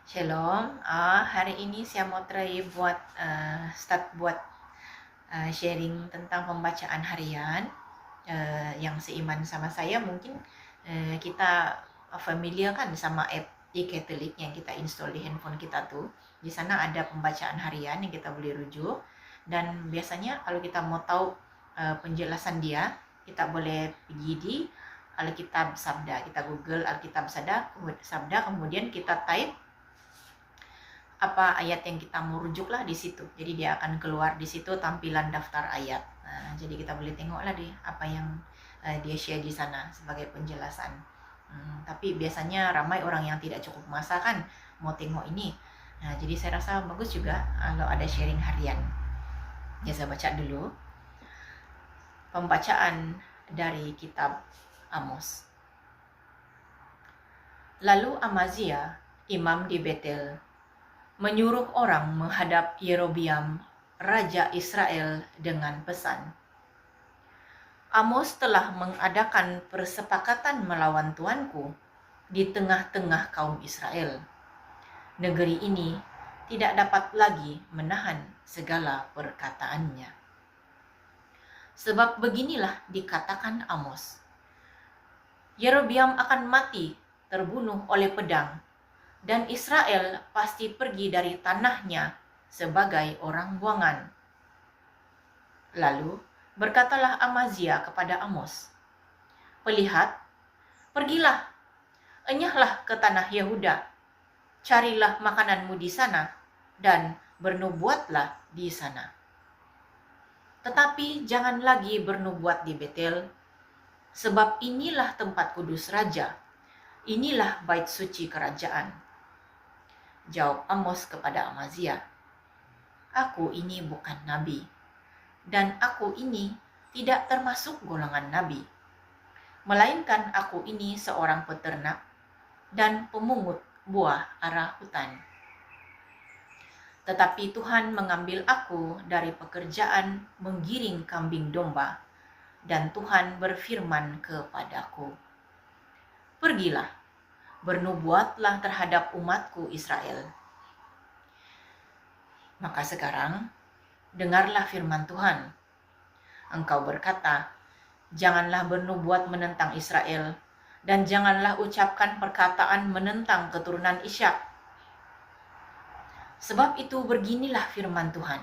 Shalom, hari ini saya mau try start buat sharing tentang pembacaan harian yang seiman sama saya. Mungkin kita familiar kan sama app e-Catholic yang kita install di handphone kita tuh. Di sana ada pembacaan harian yang kita boleh rujuk. Dan biasanya kalau kita mau tahu penjelasan dia, kita boleh pergi di Alkitab Sabda. Kita Google Alkitab Sabda, kemudian kita type apa ayat yang kita mau rujuk lah di situ. Jadi dia akan keluar di situ tampilan daftar ayat. Nah, jadi kita boleh tengok lah deh apa yang dia share di sana sebagai penjelasan. Tapi biasanya ramai orang yang tidak cukup masa kan mau tengok ini. Nah, jadi saya rasa bagus juga kalau ada sharing harian. Ya, saya baca dulu. Pembacaan dari kitab Amos. Lalu Amazia, imam di Betel, menyuruh orang menghadap Yerobiam, Raja Israel dengan pesan. Amos telah mengadakan persepakatan melawan tuanku di tengah-tengah kaum Israel. Negeri ini tidak dapat lagi menahan segala perkataannya. Sebab beginilah dikatakan Amos. Yerobiam akan mati terbunuh oleh pedang, dan Israel pasti pergi dari tanahnya sebagai orang buangan. Lalu berkatalah Amazia kepada Amos, "Pelihat, pergilah, enyahlah ke tanah Yehuda, carilah makananmu di sana, dan bernubuatlah di sana. Tetapi jangan lagi bernubuat di Betel, sebab inilah tempat kudus raja, inilah bait suci kerajaan." Jawab Amos kepada Amazia, "Aku ini bukan nabi, dan aku ini tidak termasuk golongan nabi, melainkan aku ini seorang peternak dan pemungut buah arah hutan. Tetapi Tuhan mengambil aku dari pekerjaan menggiring kambing domba, dan Tuhan berfirman kepadaku, 'Pergilah, bernubuatlah terhadap umatku Israel.' Maka sekarang, dengarlah firman Tuhan. Engkau berkata, 'Janganlah bernubuat menentang Israel, dan janganlah ucapkan perkataan menentang keturunan Ishak. Sebab itu beginilah firman Tuhan.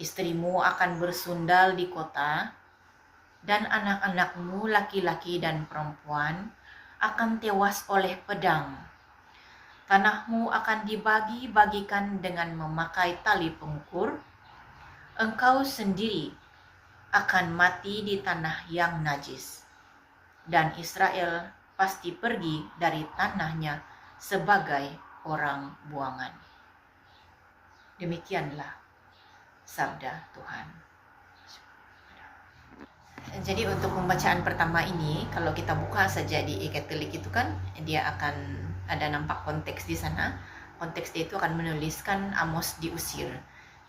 Istrimu akan bersundal di kota, dan anak-anakmu laki-laki dan perempuan akan tewas oleh pedang. Tanahmu akan dibagi-bagikan dengan memakai tali pengukur. Engkau sendiri akan mati di tanah yang najis, dan Israel pasti pergi dari tanahnya sebagai orang buangan.' Demikianlah sabda Tuhan." Jadi untuk pembacaan pertama ini, kalau kita buka saja di e-Catholic itu kan, dia akan ada nampak konteks di sana. Konteks dia itu akan menuliskan Amos diusir.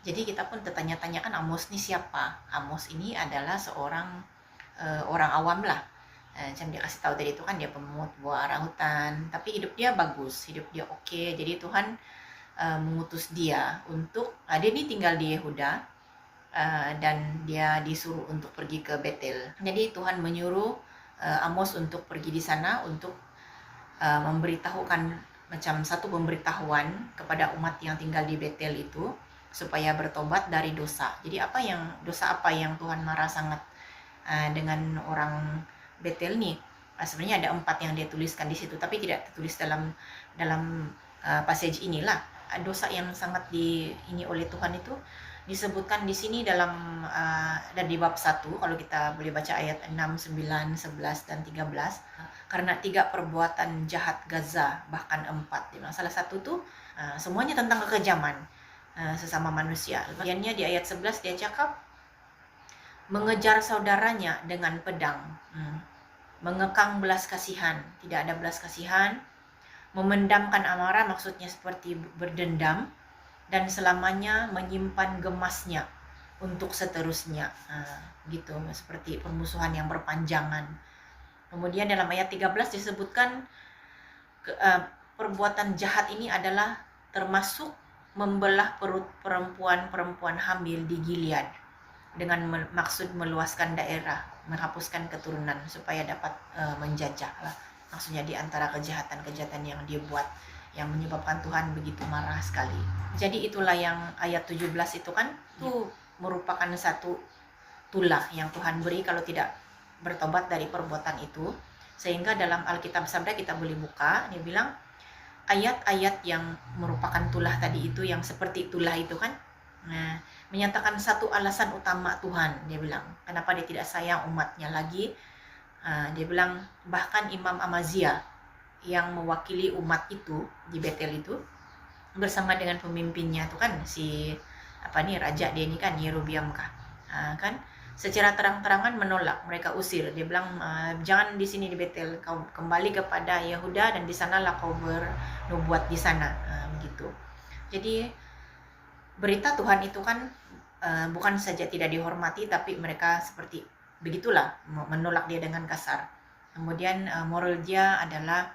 Jadi kita pun tertanya-tanya kan, Amos ini siapa? Amos ini adalah seorang orang awam lah. Macam dia kasih tahu tadi itu kan, dia pemungut buah arah hutan, tapi hidup dia bagus, hidup dia oke. Jadi Tuhan mengutus dia untuk, dia ini tinggal di Yehuda, dan dia disuruh untuk pergi ke Betel. Jadi Tuhan menyuruh Amos untuk pergi di sana untuk memberitahukan macam satu pemberitahuan kepada umat yang tinggal di Betel itu supaya bertobat dari dosa. Jadi dosa apa yang Tuhan marah sangat dengan orang Betel nih? Sebenarnya ada 4 yang dia tuliskan di situ, tapi tidak tertulis dalam passage inilah. Dosa yang sangat ini oleh Tuhan itu disebutkan di sini dalam di bab 1, kalau kita boleh baca ayat 6, 9, 11 dan 13. Karena 3 perbuatan jahat Gaza, bahkan 4. Salah satu tuh semuanya tentang kekejaman sesama manusia. Bagiannya di ayat 11 dia cakap mengejar saudaranya dengan pedang, mengekang belas kasihan, tidak ada belas kasihan, memendamkan amarah, maksudnya seperti berdendam, dan selamanya menyimpan gemasnya untuk seterusnya, gitu, seperti permusuhan yang berpanjangan. Kemudian dalam ayat 13 disebutkan perbuatan jahat ini adalah termasuk membelah perut perempuan-perempuan hamil di Gilead dengan maksud meluaskan daerah, menghapuskan keturunan supaya dapat menjajah lah. Maksudnya di antara kejahatan-kejahatan yang dia buat yang menyebabkan Tuhan begitu marah sekali. Jadi itulah yang ayat 17 itu kan itu merupakan satu tulah yang Tuhan beri kalau tidak bertobat dari perbuatan itu. Sehingga dalam Alkitab Sabda kita boleh buka, dia bilang ayat-ayat yang merupakan tulah tadi itu, yang seperti tulah itu kan, nah, menyatakan satu alasan utama Tuhan. Dia bilang kenapa dia tidak sayang umatnya lagi. Dia bilang bahkan Imam Amazia yang mewakili umat itu di Betel itu bersama dengan pemimpinnya itu kan si raja dia ini kan Yerobiam kan secara terang-terangan menolak, mereka usir. Dia bilang jangan di sini di Betel, kau kembali kepada Yehuda dan di sanalah kau bernubuat di sana, begitu. Jadi berita Tuhan itu kan bukan saja tidak dihormati, tapi mereka seperti begitulah menolak dia dengan kasar. Kemudian moral dia adalah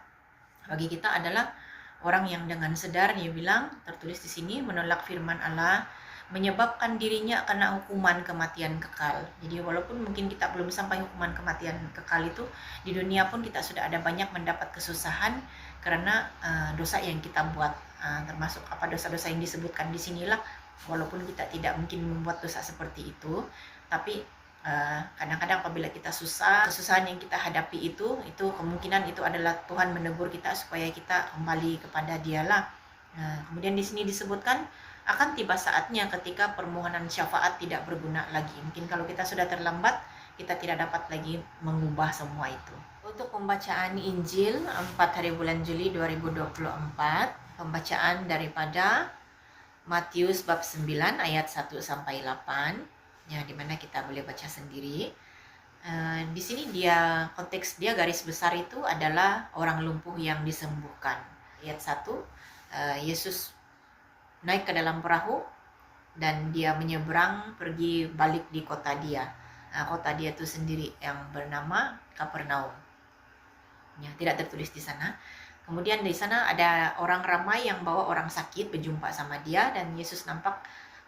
bagi kita adalah orang yang dengan sedar, dia bilang tertulis di sini, menolak firman Allah menyebabkan dirinya kena hukuman kematian kekal. Jadi walaupun mungkin kita belum sampai hukuman kematian kekal itu, di dunia pun kita sudah ada banyak mendapat kesusahan karena dosa yang kita buat, termasuk dosa-dosa yang disebutkan di sinilah. Walaupun kita tidak mungkin membuat dosa seperti itu, tapi kadang-kadang apabila kita susah, kesusahan yang kita hadapi itu kemungkinan itu adalah Tuhan menegur kita supaya kita kembali kepada Dialah. Kemudian di sini disebutkan akan tiba saatnya ketika permohonan syafaat tidak berguna lagi. Mungkin kalau kita sudah terlambat, kita tidak dapat lagi mengubah semua itu. Untuk pembacaan Injil 4 hari bulan Juli 2024, pembacaan daripada Matius bab 9 ayat 1 sampai 8. Ya, dimana kita boleh baca sendiri. Di sini konteks dia garis besar itu adalah orang lumpuh yang disembuhkan. Ayat 1, Yesus naik ke dalam perahu dan dia menyeberang pergi balik di kota dia. Kota dia itu sendiri yang bernama Kapernaum. Ya, tidak tertulis di sana. Kemudian di sana ada orang ramai yang bawa orang sakit berjumpa sama dia, dan Yesus nampak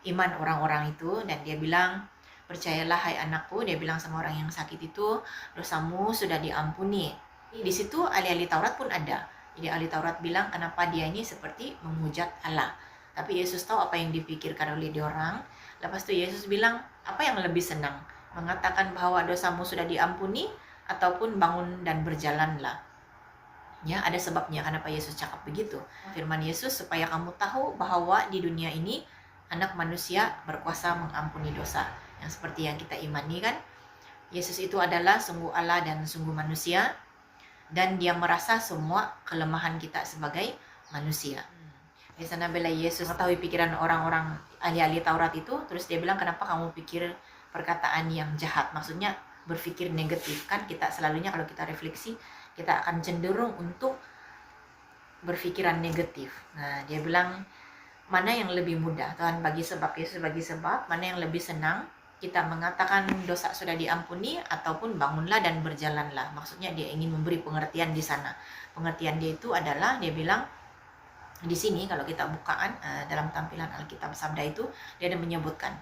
iman orang-orang itu dan dia bilang, percayalah hai anakku, dia bilang sama orang yang sakit itu, dosamu sudah diampuni. Di situ ahli-ahli Taurat pun ada. Jadi ahli Taurat bilang kenapa dia ini seperti menghujat Allah. Tapi Yesus tahu apa yang dipikirkan oleh diorang. Lepas itu Yesus bilang, apa yang lebih senang? Mengatakan bahwa dosamu sudah diampuni ataupun bangun dan berjalanlah. Ya, ada sebabnya kenapa Yesus cakap begitu. Firman Yesus supaya kamu tahu bahwa di dunia ini anak manusia berkuasa mengampuni dosa. Yang seperti yang kita imani kan, Yesus itu adalah sungguh Allah dan sungguh manusia, dan dia merasa semua kelemahan kita sebagai manusia. Di sana bila Yesus mengetahui pikiran orang-orang ahli-ahli Taurat itu, terus dia bilang, kenapa kamu pikir perkataan yang jahat? Maksudnya berpikir negatif. Kan kita selalunya kalau kita refleksi, kita akan cenderung untuk berpikiran negatif. Nah, dia bilang, mana yang lebih mudah? Tuhan bagi sebab, Yesus bagi sebab, mana yang lebih senang? Kita mengatakan dosa sudah diampuni ataupun bangunlah dan berjalanlah. Maksudnya dia ingin memberi pengertian di sana. Pengertian dia itu adalah, dia bilang di sini kalau kita bukaan dalam tampilan Alkitab Sabda itu, dia ada menyebutkan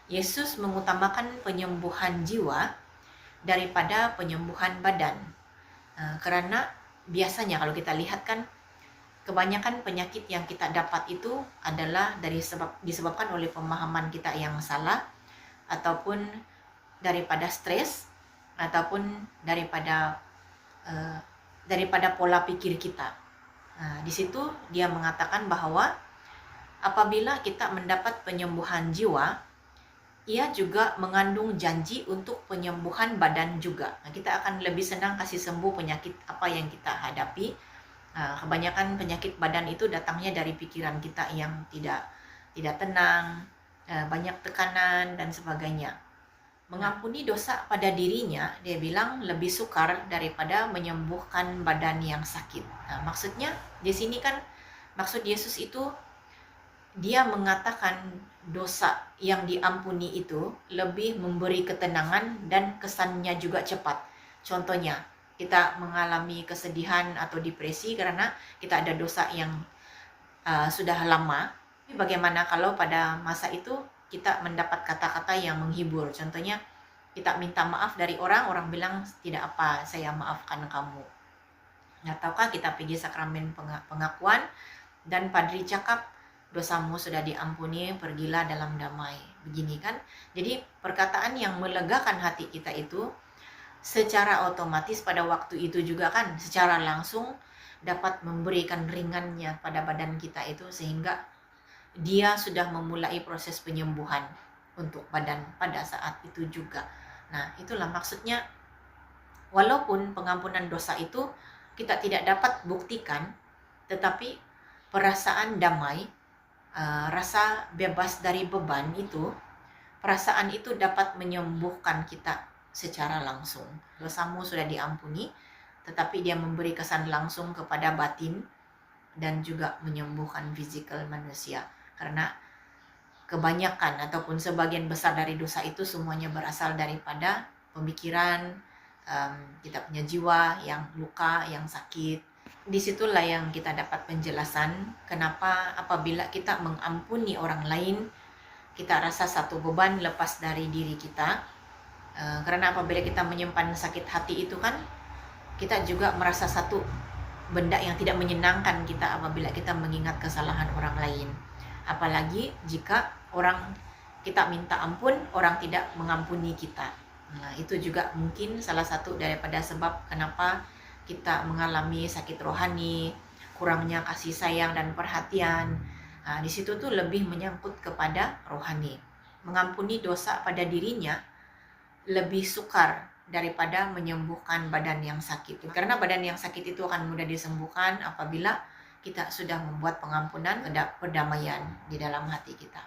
Yesus mengutamakan penyembuhan jiwa daripada penyembuhan badan. Karena biasanya kalau kita lihat kan, kebanyakan penyakit yang kita dapat itu adalah disebabkan oleh pemahaman kita yang salah, ataupun daripada stres, ataupun daripada pola pikir kita. Di situ dia mengatakan bahwa apabila kita mendapat penyembuhan jiwa, ia juga mengandung janji untuk penyembuhan badan juga. Kita akan lebih senang kasih sembuh penyakit apa yang kita hadapi. Kebanyakan penyakit badan itu datangnya dari pikiran kita yang tidak tenang, banyak tekanan dan sebagainya. Mengampuni dosa pada dirinya, dia bilang lebih sukar daripada menyembuhkan badan yang sakit. Maksudnya di sini kan, maksud Yesus itu dia mengatakan dosa yang diampuni itu lebih memberi ketenangan dan kesannya juga cepat. Contohnya, kita mengalami kesedihan atau depresi karena kita ada dosa yang sudah lama. Bagaimana kalau pada masa itu kita mendapat kata-kata yang menghibur? Contohnya, kita minta maaf dari orang, orang bilang, tidak apa, saya maafkan kamu. Ataukah kita pergi sakramen pengakuan, dan padri cakap, dosamu sudah diampuni, pergilah dalam damai. Begini kan? Jadi perkataan yang melegakan hati kita itu, secara otomatis pada waktu itu juga kan, secara langsung dapat memberikan ringannya pada badan kita itu, sehingga dia sudah memulai proses penyembuhan untuk badan pada saat itu juga. Nah, itulah maksudnya, walaupun pengampunan dosa itu kita tidak dapat buktikan, tetapi perasaan damai, rasa bebas dari beban itu, perasaan itu dapat menyembuhkan kita secara langsung. Dosamu sudah diampuni, tetapi dia memberi kesan langsung kepada batin dan juga menyembuhkan fisikal manusia. Karena kebanyakan ataupun sebagian besar dari dosa itu semuanya berasal daripada pemikiran, kita punya jiwa yang luka, yang sakit. Disitulah yang kita dapat penjelasan kenapa apabila kita mengampuni orang lain, kita rasa satu beban lepas dari diri kita. Karena apabila kita menyimpan sakit hati itu kan, kita juga merasa satu benda yang tidak menyenangkan kita apabila kita mengingat kesalahan orang lain. Apalagi jika kita minta ampun, orang tidak mengampuni kita. Nah, itu juga mungkin salah satu daripada sebab kenapa kita mengalami sakit rohani, kurangnya kasih sayang dan perhatian. Nah, di situ tuh lebih menyangkut kepada rohani. Mengampuni dosa pada dirinya lebih sukar daripada menyembuhkan badan yang sakit. Karena badan yang sakit itu akan mudah disembuhkan apabila kita sudah membuat pengampunan, ada perdamaian di dalam hati kita.